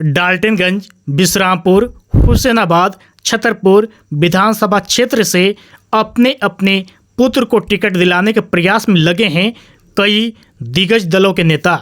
डाल्टनगंज, बिश्रामपुर, हुसैनाबाद, छतरपुर विधानसभा क्षेत्र से अपने अपने पुत्र को टिकट दिलाने के प्रयास में लगे हैं कई दिग्गज दलों के नेता।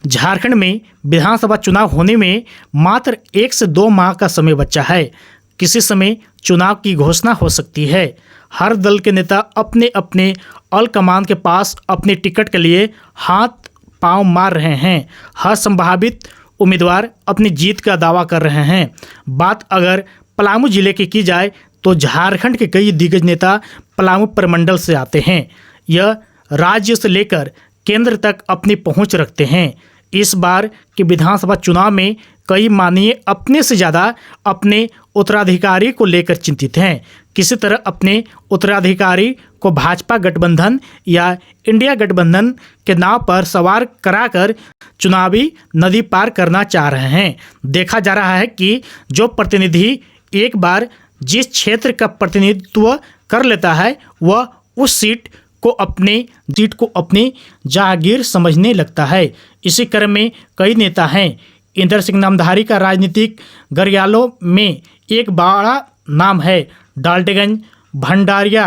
झारखंड में विधानसभा चुनाव होने में मात्र 1 से 2 माह का समय बचा है। किसी समय चुनाव की घोषणा हो सकती है। हर दल के नेता अपने अपने अलकमान के पास अपने टिकट के लिए हाथ पांव मार रहे हैं। हर संभावित उम्मीदवार अपनी जीत का दावा कर रहे हैं। बात अगर पलामू जिले की की जाए तो झारखंड के कई दिग्गज नेता पलामू प्रमंडल से आते हैं। यह राज्य से लेकर केंद्र तक अपनी पहुंच रखते हैं। इस बार के विधानसभा चुनाव में कई माननीय अपने से ज़्यादा अपने उत्तराधिकारी को लेकर चिंतित हैं। किसी तरह अपने उत्तराधिकारी को भाजपा गठबंधन या इंडिया गठबंधन के नाव पर सवार कराकर चुनावी नदी पार करना चाह रहे हैं। देखा जा रहा है कि जो प्रतिनिधि एक बार जिस क्षेत्र का प्रतिनिधित्व कर लेता है वह उस सीट को अपनी जागीर समझने लगता है। इसी क्रम में कई नेता हैं। इंदर सिंह नामधारी का राजनीतिक गरियालों में एक बड़ा नाम है। डाल्टनगंज भंडारिया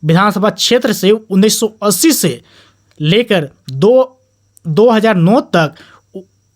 विधानसभा क्षेत्र से 1980 से लेकर 2009 तक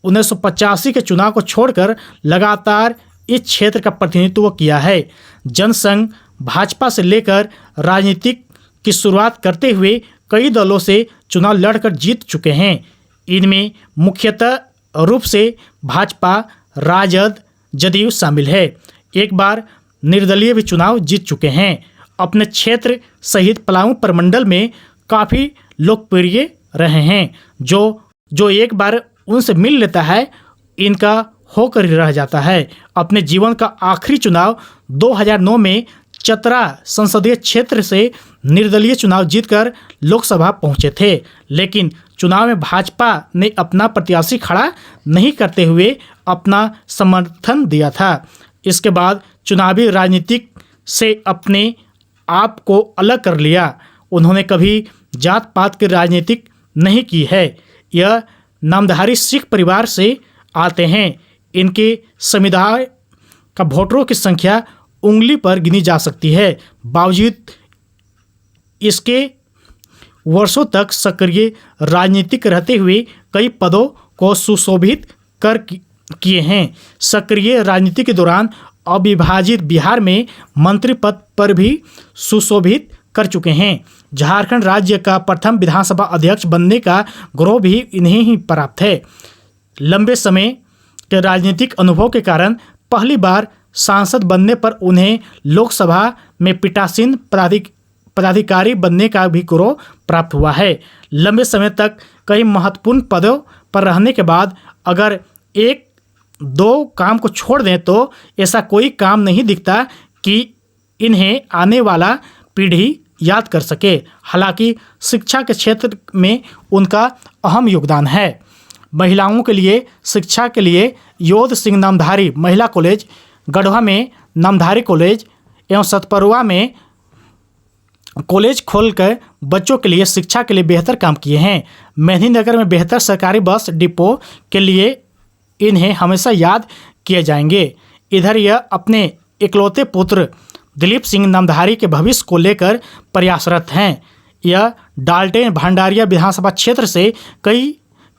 1985 के चुनाव को छोड़कर लगातार इस क्षेत्र का प्रतिनिधित्व किया है। जनसंघ भाजपा से लेकर राजनीतिक की शुरुआत करते हुए कई दलों से चुनाव लड़कर जीत चुके हैं। इनमें मुख्यतः रूप से भाजपा, राजद, जदयू शामिल है। एक बार निर्दलीय भी चुनाव जीत चुके हैं। अपने क्षेत्र सहित पलामू प्रमंडल में काफ़ी लोकप्रिय रहे हैं। जो एक बार उनसे मिल लेता है इनका होकर रह जाता है। अपने जीवन का आखिरी चुनाव 2009 में चतरा संसदीय क्षेत्र से निर्दलीय चुनाव जीतकर लोकसभा पहुंचे थे, लेकिन चुनाव में भाजपा ने अपना प्रत्याशी खड़ा नहीं करते हुए अपना समर्थन दिया था। इसके बाद चुनावी राजनीति से अपने आप को अलग कर लिया। उन्होंने कभी जात पात की राजनीति नहीं की है। यह नामधारी सिख परिवार से आते हैं। इनके समुदाय का वोटरों की संख्या उंगली पर गिनी जा सकती है। बावजूद इसके वर्षों तक सक्रिय राजनीतिक रहते हुए कई पदों को सुशोभित किए हैं। सक्रिय राजनीति के दौरान अविभाजित बिहार में मंत्री पद पर भी सुशोभित कर चुके हैं। झारखंड राज्य का प्रथम विधानसभा अध्यक्ष बनने का गौरव भी इन्हें ही प्राप्त है। लंबे समय के राजनीतिक अनुभव के कारण पहली बार सांसद बनने पर उन्हें लोकसभा में पीठासीन पदाधिकारी बनने का भी गौरव प्राप्त हुआ है। लंबे समय तक कई महत्वपूर्ण पदों पर रहने के बाद अगर 1-2 काम को छोड़ दें तो ऐसा कोई काम नहीं दिखता कि इन्हें आने वाला पीढ़ी याद कर सके। हालांकि शिक्षा के क्षेत्र में उनका अहम योगदान है। महिलाओं के लिए शिक्षा के लिए योध सिंह नामधारी महिला कॉलेज, गढ़वा में नामधारी कॉलेज एवं सतपरुआ में कॉलेज खोलकर बच्चों के लिए शिक्षा के लिए बेहतर काम किए हैं। मेहंदीनगर में बेहतर सरकारी बस डिपो के लिए इन्हें हमेशा याद किए जाएंगे। इधर यह अपने इकलौते पुत्र दिलीप सिंह नामधारी के भविष्य को लेकर प्रयासरत हैं। यह डाल्टन भंडारिया विधानसभा क्षेत्र से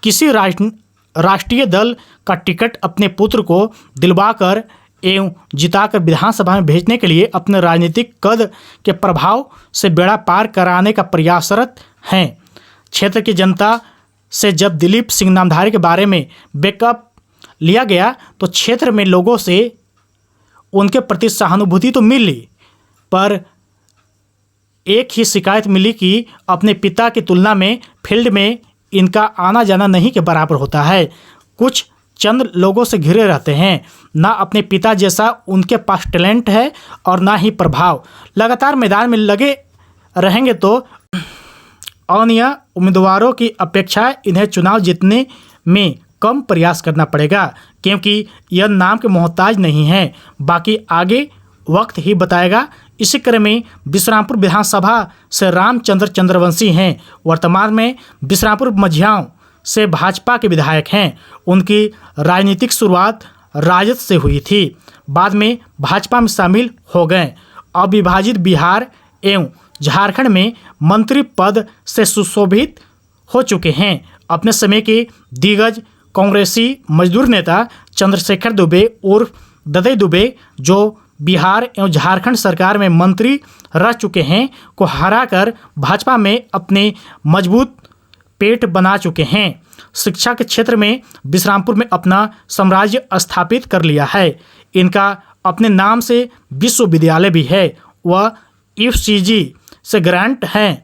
किसी राष्ट्रीय दल का टिकट अपने पुत्र को दिलवाकर एवं जिताकर विधानसभा में भेजने के लिए अपने राजनीतिक कद के प्रभाव से बेड़ा पार कराने का प्रयासरत हैं। क्षेत्र की जनता से जब दिलीप सिंह नामधारी के बारे में बैकअप लिया गया तो क्षेत्र में लोगों से उनके प्रति सहानुभूति तो मिली, पर एक ही शिकायत मिली कि अपने पिता की तुलना में फील्ड में इनका आना जाना नहीं के बराबर होता है। कुछ चंद लोगों से घिरे रहते हैं। ना अपने पिता जैसा उनके पास टैलेंट है और ना ही प्रभाव। लगातार मैदान में लगे रहेंगे तो अन्य उम्मीदवारों की अपेक्षा इन्हें चुनाव जीतने में कम प्रयास करना पड़ेगा, क्योंकि यह नाम के मोहताज नहीं है। बाकी आगे वक्त ही बताएगा। इसी क्रम में बिश्रामपुर विधानसभा से रामचंद्र चंद्रवंशी हैं। वर्तमान में बिश्रामपुर मझियाओं से भाजपा के विधायक हैं। उनकी राजनीतिक शुरुआत राजद से हुई थी, बाद में भाजपा में शामिल हो गए। अब विभाजित बिहार एवं झारखंड में मंत्री पद से सुशोभित हो चुके हैं। अपने समय के दिग्गज कांग्रेसी मजदूर नेता चंद्रशेखर दुबे उर्फ ददई दुबे, जो बिहार एवं झारखंड सरकार में मंत्री रह चुके हैं, को हराकर भाजपा में अपने मजबूत पेट बना चुके हैं। शिक्षा के क्षेत्र में बिश्रामपुर में अपना साम्राज्य स्थापित कर लिया है। इनका अपने नाम से विश्वविद्यालय भी है। वह यूसीजी से ग्रांट हैं।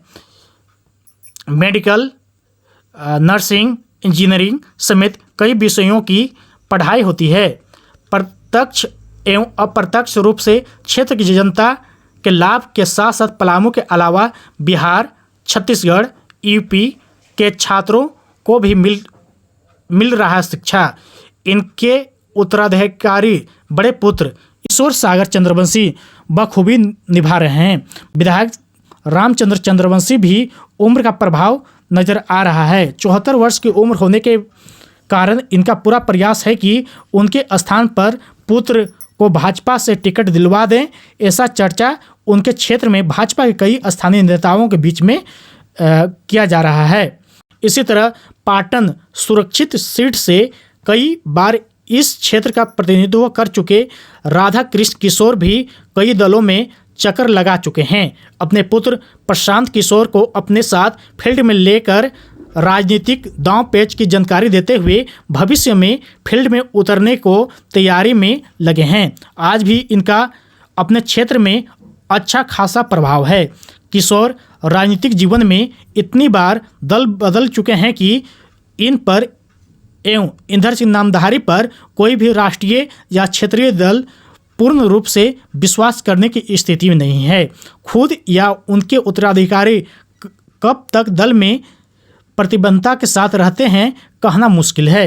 मेडिकल, नर्सिंग, इंजीनियरिंग समेत कई विषयों की पढ़ाई होती है। प्रत्यक्ष एवं अप्रत्यक्ष रूप से क्षेत्र की जनता के लाभ के साथ साथ पलामू के अलावा बिहार, छत्तीसगढ़, यूपी के छात्रों को भी मिल रहा है शिक्षा। इनके उत्तराधिकारी बड़े पुत्र ईश्वर सागर चंद्रवंशी बखूबी निभा रहे हैं। विधायक रामचंद्र चंद्रवंशी भी उम्र का प्रभाव नजर आ रहा है। 74 वर्ष की उम्र होने के कारण इनका पूरा प्रयास है कि उनके स्थान पर पुत्र को भाजपा से टिकट दिलवा दें। ऐसा चर्चा उनके क्षेत्र में भाजपा के कई स्थानीय नेताओं के बीच में किया जा रहा है। इसी तरह पाटन सुरक्षित सीट से कई बार इस क्षेत्र का प्रतिनिधित्व कर चुके राधा कृष्ण किशोर भी कई दलों में चक्कर लगा चुके हैं। अपने पुत्र प्रशांत किशोर को अपने साथ फील्ड में लेकर राजनीतिक दांव पेच की जानकारी देते हुए भविष्य में फील्ड में उतरने को तैयारी में लगे हैं। आज भी इनका अपने क्षेत्र में अच्छा खासा प्रभाव है। किशोर राजनीतिक जीवन में इतनी बार दल बदल चुके हैं कि इन पर एवं इंदर सिंह नामधारी पर कोई भी राष्ट्रीय या क्षेत्रीय दल पूर्ण रूप से विश्वास करने की स्थिति में नहीं है। खुद या उनके उत्तराधिकारी कब तक दल में प्रतिबद्धता के साथ रहते हैं कहना मुश्किल है।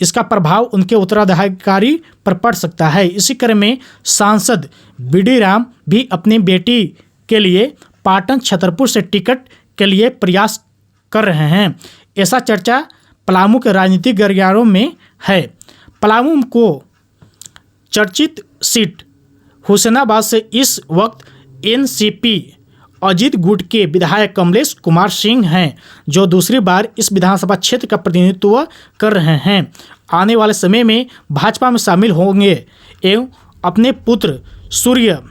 इसका प्रभाव उनके उत्तराधिकारी पर पड़ सकता है। इसी क्रम में सांसद बीडी राम भी अपनी बेटी के लिए पाटन छतरपुर से टिकट के लिए प्रयास कर रहे हैं। ऐसा चर्चा पलामू के राजनीतिक गलियारों में है। पलामू को चर्चित सीट हुसैनाबाद से इस वक्त एनसीपी अजीत गुट के विधायक कमलेश कुमार सिंह हैं, जो दूसरी बार इस विधानसभा क्षेत्र का प्रतिनिधित्व कर रहे हैं। आने वाले समय में भाजपा में शामिल होंगे एवं अपने पुत्र सूर्य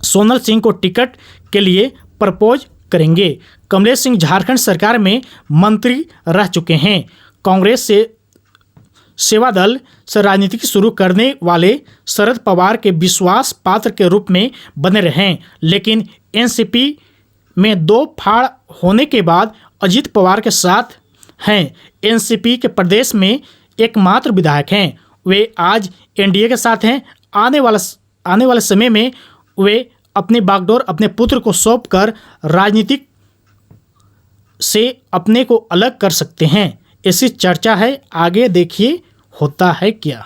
सोनल सिंह को टिकट के लिए प्रपोज करेंगे। कमलेश सिंह झारखंड सरकार में मंत्री रह चुके हैं। कांग्रेस से सेवा दल से राजनीति शुरू करने वाले शरद पवार के विश्वास पात्र के रूप में बने रहे, लेकिन एनसीपी में दो फाड़ होने के बाद अजीत पवार के साथ हैं। एनसीपी के प्रदेश में एकमात्र विधायक हैं। वे आज एनडीए के साथ हैं। आने वाले समय में वे अपनी बागडोर अपने पुत्र को सौंपकर राजनीतिक से अपने को अलग कर सकते हैं। ऐसी चर्चा है। आगे देखिए होता है क्या।